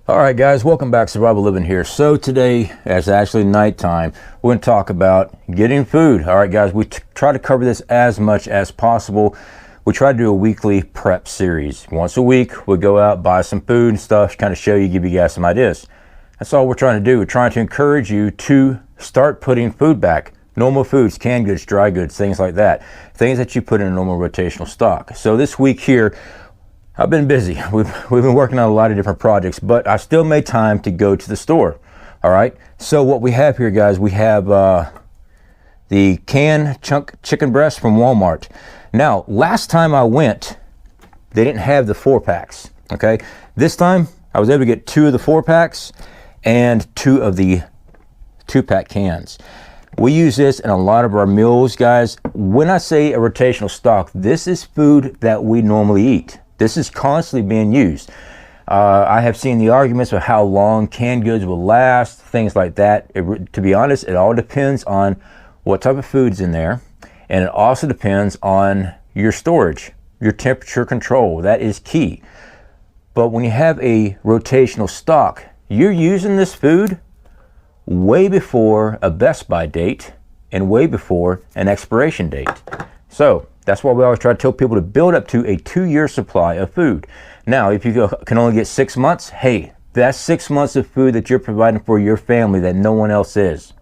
All right, guys, welcome back. Survival Living here. So today, it's actually nighttime, we're going to talk about getting food. All right, guys, we try to cover this as much as possible. We try to do a weekly prep series. Once a week, we go out, buy some food and stuff, kind of show you, give you guys some ideas. That's all we're trying to do. We're trying to encourage you to start putting food back. Normal foods, canned goods, dry goods, things like that. Things that you put in a normal rotational stock. So this week here, I've been busy. We've been working on a lot of different projects, but I still made time to go to the store. All right. So what we have here, guys, we have the canned chunk chicken breast from Walmart. Now, last time I went, they didn't have the 4-packs. Okay. This time I was able to get 2 of the 4-packs and 2 of the 2-pack cans. We use this in a lot of our meals, guys. When I say a rotational stock, this is food that we normally eat. This is constantly being used. I have seen the arguments of how long canned goods will last, things like that. To be honest, it all depends on what type of food's in there. And it also depends on your storage, your temperature control. That is key. But when you have a rotational stock, you're using this food way before a best by date and way before an expiration date. So that's why we always try to tell people to build up to a 2-year supply of food. Now, if you can only get 6 months, hey, that's 6 months of food that you're providing for your family that no one else is.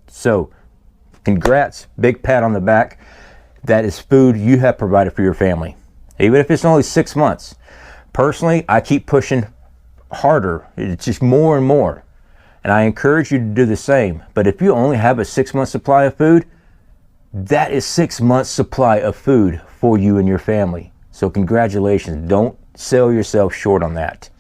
So, congrats, big pat on the back. That is food you have provided for your family, even if it's only 6 months. Personally, I keep pushing harder. It's just more and more. And I encourage you to do the same. But if you only have a 6-month supply of food, that is 6 months supply of food for you and your family. So congratulations. Don't sell yourself short on that.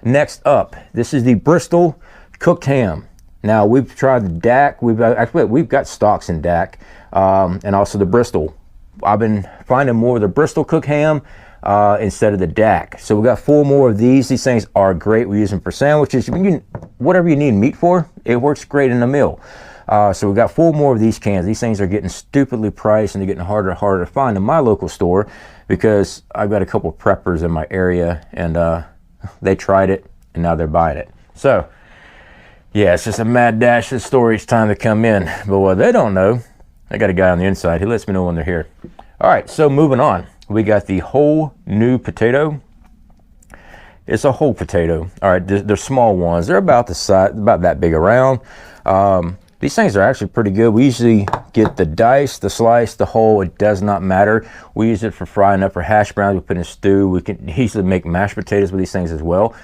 Next up, this is the Bristol cooked ham. Now we've tried the DAC. We've got stocks in DAC and also the Bristol. I've been finding more of the Bristol cooked ham instead of the DAC. So we got 4 more of these. These things are great. We use them for sandwiches. Whatever you need meat for, it works great in a meal. So we've got 4 more of these cans. These things are getting stupidly priced and they're getting harder and harder to find in my local store because I've got a couple of preppers in my area and they tried it and now they're buying it. So yeah, it's just a mad dash of storage time to come in. But what they don't know, I got a guy on the inside. He lets me know when they're here. All right, so moving on. We got the whole new potato. It's a whole potato. All right, they're small ones. They're about the size, about that big around. These things are actually pretty good. We usually get the dice, the slice, the whole. It does not matter. We use it for frying up for hash browns. We put in stew. We can easily make mashed potatoes with these things as well.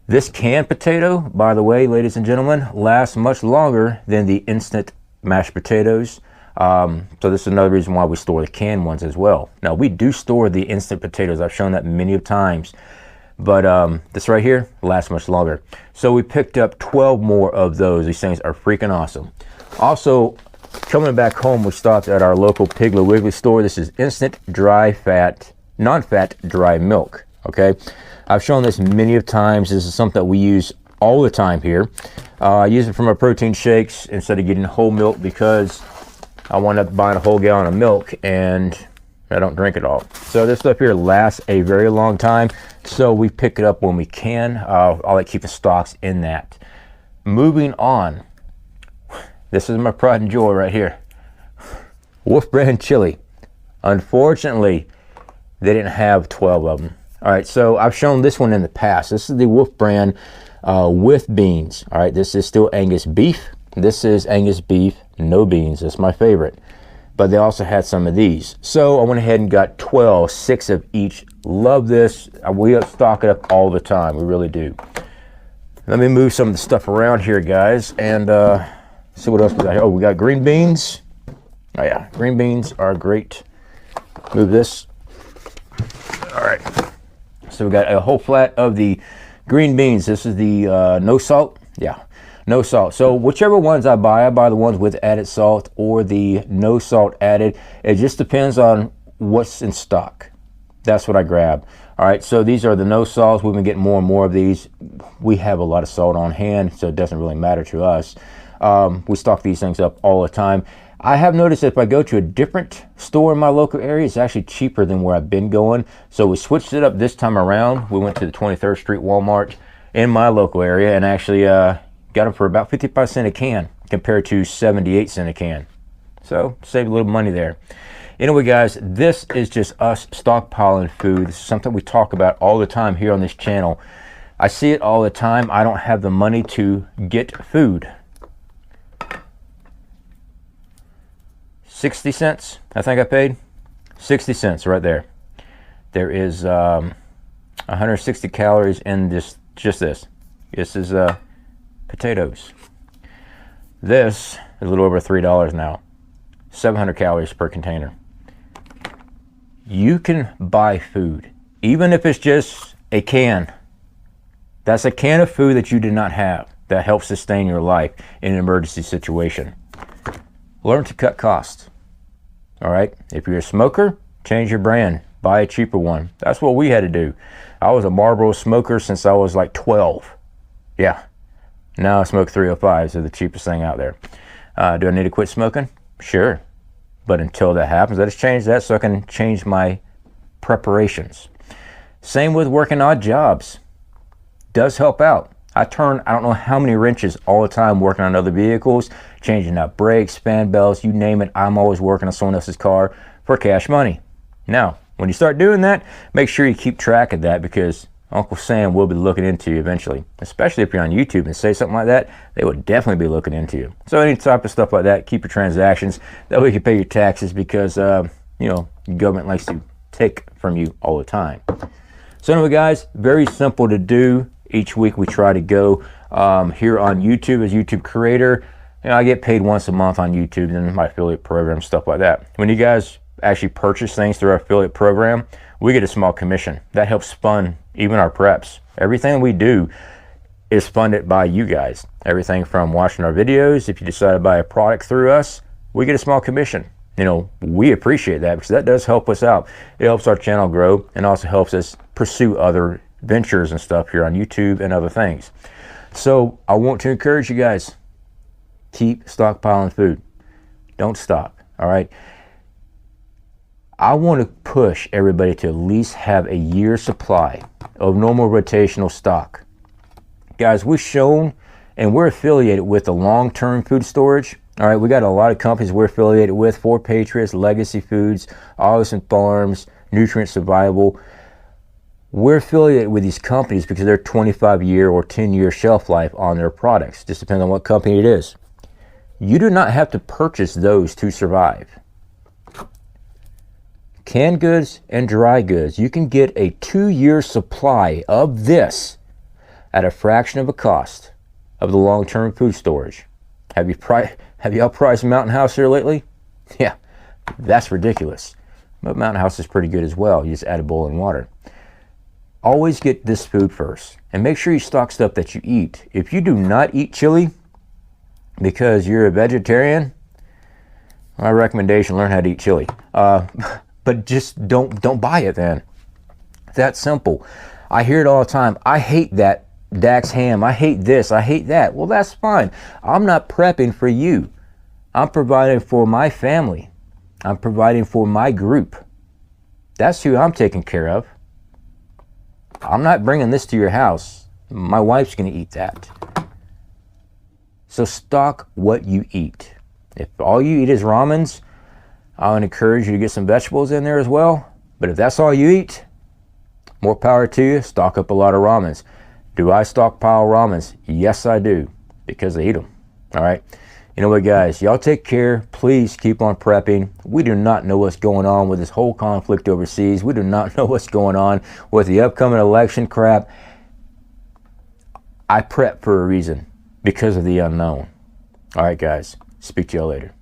This canned potato, by the way, ladies and gentlemen, lasts much longer than the instant mashed potatoes. So this is another reason why we store the canned ones as well. Now, we do store the instant potatoes. I've shown that many of times. But this right here lasts much longer. So we picked up 12 more of those. These things are freaking awesome. Also, coming back home, we stopped at our local Piggly Wiggly store. This is instant dry fat, non-fat dry milk. Okay, I've shown this many of times. This is something that we use all the time here. I use it for my protein shakes instead of getting whole milk because I wind up buying a whole gallon of milk and I don't drink it all. So this stuff here lasts a very long time. So we pick it up when we can. I like keeping stocks in that. Moving on. This is my pride and joy right here. Wolf brand chili. Unfortunately, they didn't have 12 of them. All right, so I've shown this one in the past. This is the Wolf brand with beans. All right, this is still Angus beef. This is Angus beef, no beans. That's my favorite. But they also had some of these. So I went ahead and got 12, 6 of each. Love this. We stock it up all the time. We really do. Let me move some of the stuff around here, guys, and see what else we got here. Oh, we got green beans. Oh yeah, green beans are great. Move this. All right. So we got a whole flat of the green beans. This is the no salt. Yeah. No salt. So whichever ones I buy the ones with added salt or the no salt added. It just depends on what's in stock. That's what I grab. All right, so these are the no salts. We've been getting more and more of these. We have a lot of salt on hand, so it doesn't really matter to us. We stock these things up all the time. I have noticed that if I go to a different store in my local area, it's actually cheaper than where I've been going. So we switched it up this time around. We went to the 23rd Street Walmart. in my local area, and actually got them for about 55 cents a can compared to 78 cents a can. So save a little money there. Anyway, guys, this is just us stockpiling food. This is something we talk about all the time here on this channel. I see it all the time. I don't have the money to get food. 60 cents, I think I paid. 60 cents right there. There is 160 calories in this, just this. This is potatoes. This is a little over $3 now. 700 calories per container. You can buy food, even if it's just a can. That's a can of food that you did not have that helps sustain your life in an emergency situation. Learn to cut costs. All right, if you're a smoker, change your brand, buy a cheaper one. That's what we had to do. I was a Marlboro smoker since I was like 12. Yeah, now I smoke 305s, they're the cheapest thing out there. Do I need to quit smoking? Sure. But until that happens, I just change that so I can change my preparations. Same with working odd jobs. Does help out. I don't know how many wrenches all the time working on other vehicles, changing out brakes, fan belts, you name it. I'm always working on someone else's car for cash money. Now, when you start doing that, make sure you keep track of that, because Uncle Sam will be looking into you eventually. Especially if you're on YouTube and say something like that, they would definitely be looking into you. So any type of stuff like that, keep your transactions. That way you can pay your taxes, because, you know, the government likes to take from you all the time. So anyway, guys, very simple to do. Each week we try to go here on YouTube as YouTube creator. You know, I get paid once a month on YouTube and my affiliate program, stuff like that. When you guys actually purchase things through our affiliate program, we get a small commission. That helps fund even our preps. Everything we do is funded by you guys. Everything from watching our videos. If you decide to buy a product through us, we get a small commission. You know, we appreciate that, because that does help us out. It helps our channel grow and also helps us pursue other ventures and stuff here on YouTube and other things. So I want to encourage you guys, keep stockpiling food. Don't stop, all right? I want to push everybody to at least have a year's supply of normal rotational stock. Guys, we've shown and we're affiliated with the long-term food storage. All right, we got a lot of companies we're affiliated with: for Patriots, Legacy Foods, Augason Farms, Nutrient Survival. We're affiliated with these companies because they're 25-year or 10-year shelf life on their products. Just depends on what company it is. You do not have to purchase those to survive. Canned goods and dry goods, you can get a 2-year supply of this at a fraction of the cost of the long-term food storage. Have y'all priced Mountain House here lately? Yeah, that's ridiculous. But Mountain House is pretty good as well. You just add a boiling water. Always get this food first, and make sure you stock stuff that you eat. If you do not eat chili because you're a vegetarian, my recommendation: learn how to eat chili. But just don't buy it then. That simple. I hear it all the time. I hate that Dax ham. I hate this. I hate that. Well, that's fine. I'm not prepping for you. I'm providing for my family. I'm providing for my group. That's who I'm taking care of. I'm not bringing this to your house. My wife's going to eat that. So stock what you eat. If all you eat is ramens, I would encourage you to get some vegetables in there as well. But if that's all you eat, more power to you. Stock up a lot of ramens. Do I stockpile ramens? Yes, I do, because I eat them. All right. You know what, guys? Y'all take care. Please keep on prepping. We do not know what's going on with this whole conflict overseas. We do not know what's going on with the upcoming election crap. I prep for a reason, because of the unknown. All right, guys. Speak to y'all later.